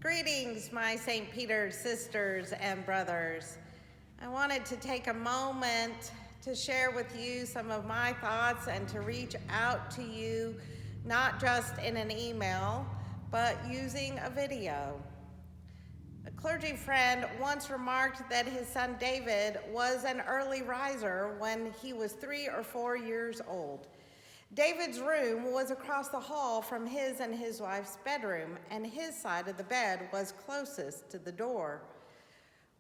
Greetings, my St. Peter's sisters and brothers. I wanted to take a moment to share with you some of my thoughts and to reach out to you, not just in an email, but using a video. A clergy friend once remarked that his son David was an early riser when he was 3 or 4 years old. David's room was across the hall from his and his wife's bedroom, and his side of the bed was closest to the door.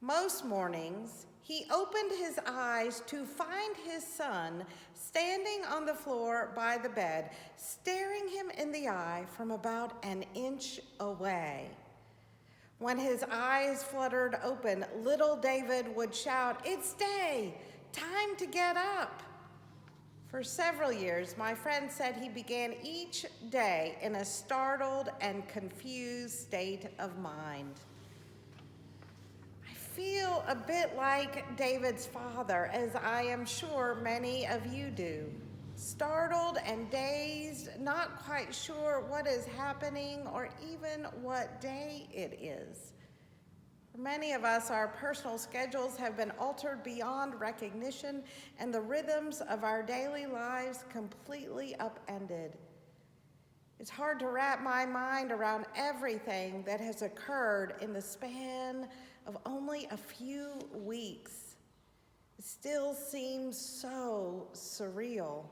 Most mornings, he opened his eyes to find his son standing on the floor by the bed, staring him in the eye from about an inch away. When his eyes fluttered open, little David would shout, "It's day! Time to get up!" For several years, my friend said he began each day in a startled and confused state of mind. I feel a bit like David's father, as I am sure many of you do. Startled and dazed, not quite sure what is happening or even what day it is. For many of us, our personal schedules have been altered beyond recognition and the rhythms of our daily lives completely upended. It's hard to wrap my mind around everything that has occurred in the span of only a few weeks. It still seems so surreal.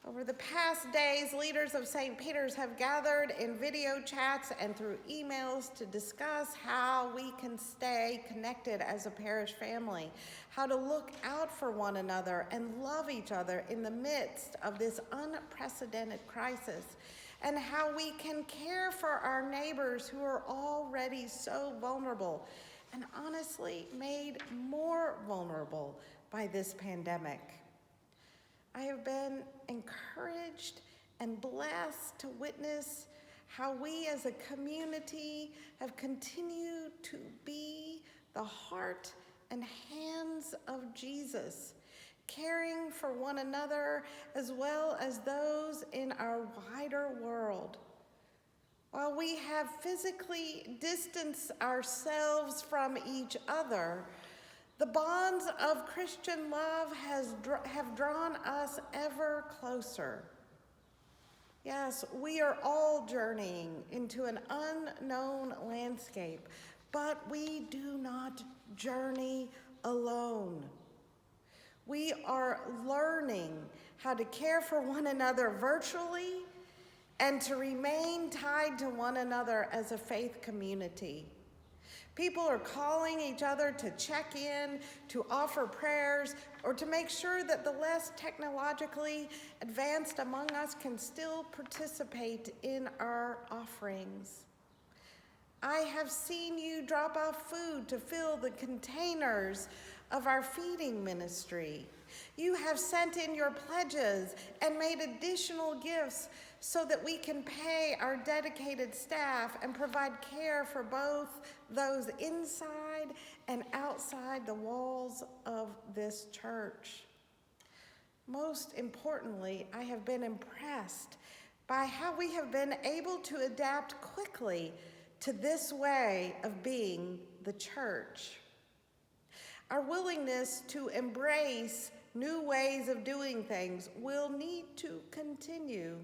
Over the past days, leaders of St. Peter's have gathered in video chats and through emails to discuss how we can stay connected as a parish family, how to look out for one another and love each other in the midst of this unprecedented crisis, and how we can care for our neighbors who are already so vulnerable and honestly made more vulnerable by this pandemic. I have been encouraged and blessed to witness how we as a community have continued to be the heart and hands of Jesus, caring for one another as well as those in our wider world. While we have physically distanced ourselves from each other, the bonds of Christian love have drawn us ever closer. Yes, we are all journeying into an unknown landscape, but we do not journey alone. We are learning how to care for one another virtually and to remain tied to one another as a faith community. People are calling each other to check in, to offer prayers, or to make sure that the less technologically advanced among us can still participate in our offerings. I have seen you drop off food to fill the containers of our feeding ministry. You have sent in your pledges and made additional gifts so that we can pay our dedicated staff and provide care for both those inside and outside the walls of this church. Most importantly, I have been impressed by how we have been able to adapt quickly to this way of being the church. Our willingness to embrace new ways of doing things will need to continue.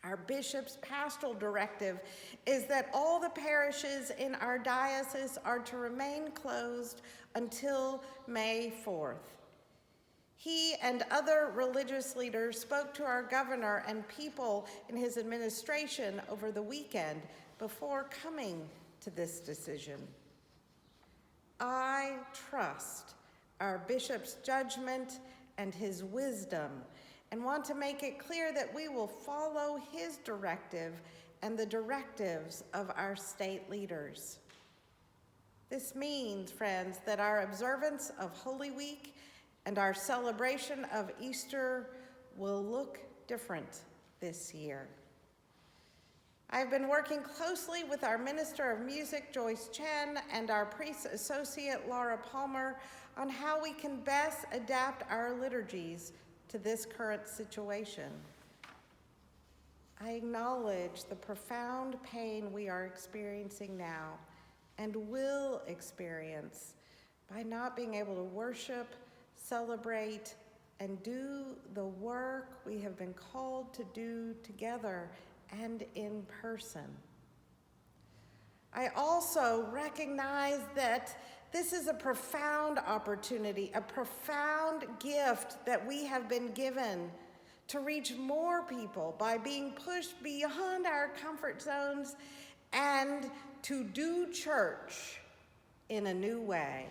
Our bishop's pastoral directive is that all the parishes in our diocese are to remain closed until May 4th. He and other religious leaders spoke to our governor and people in his administration over the weekend before coming to this decision. I trust our bishop's judgment and his wisdom, and want to make it clear that we will follow his directive and the directives of our state leaders. This means, friends, that our observance of Holy Week and our celebration of Easter will look different this year. I've been working closely with our Minister of Music, Joyce Chen, and our Priest Associate, Laura Palmer, on how we can best adapt our liturgies to this current situation. I acknowledge the profound pain we are experiencing now and will experience by not being able to worship, celebrate, and do the work we have been called to do together and in person. I also recognize that this is a profound opportunity, a profound gift that we have been given to reach more people by being pushed beyond our comfort zones and to do church in a new way.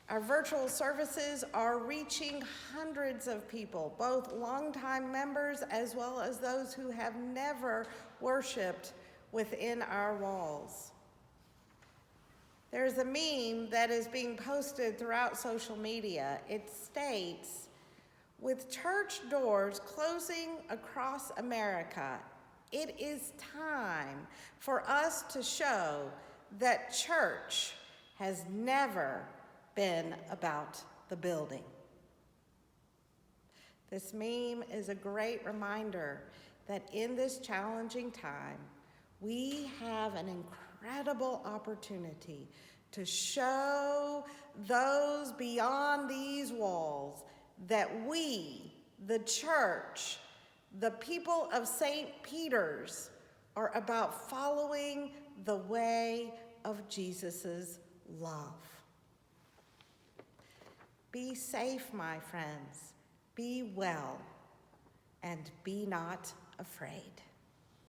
Our virtual services are reaching hundreds of people, both longtime members as well as those who have never worshiped within our walls. There's a meme that is being posted throughout social media. It states, "With church doors closing across America, it is time for us to show that church has never been about the building." This meme is a great reminder that in this challenging time, we have an incredible opportunity to show those beyond these walls that we, the church, the people of St. Peter's, are about following the way of Jesus' love. Be safe, my friends. Be well, and be not afraid.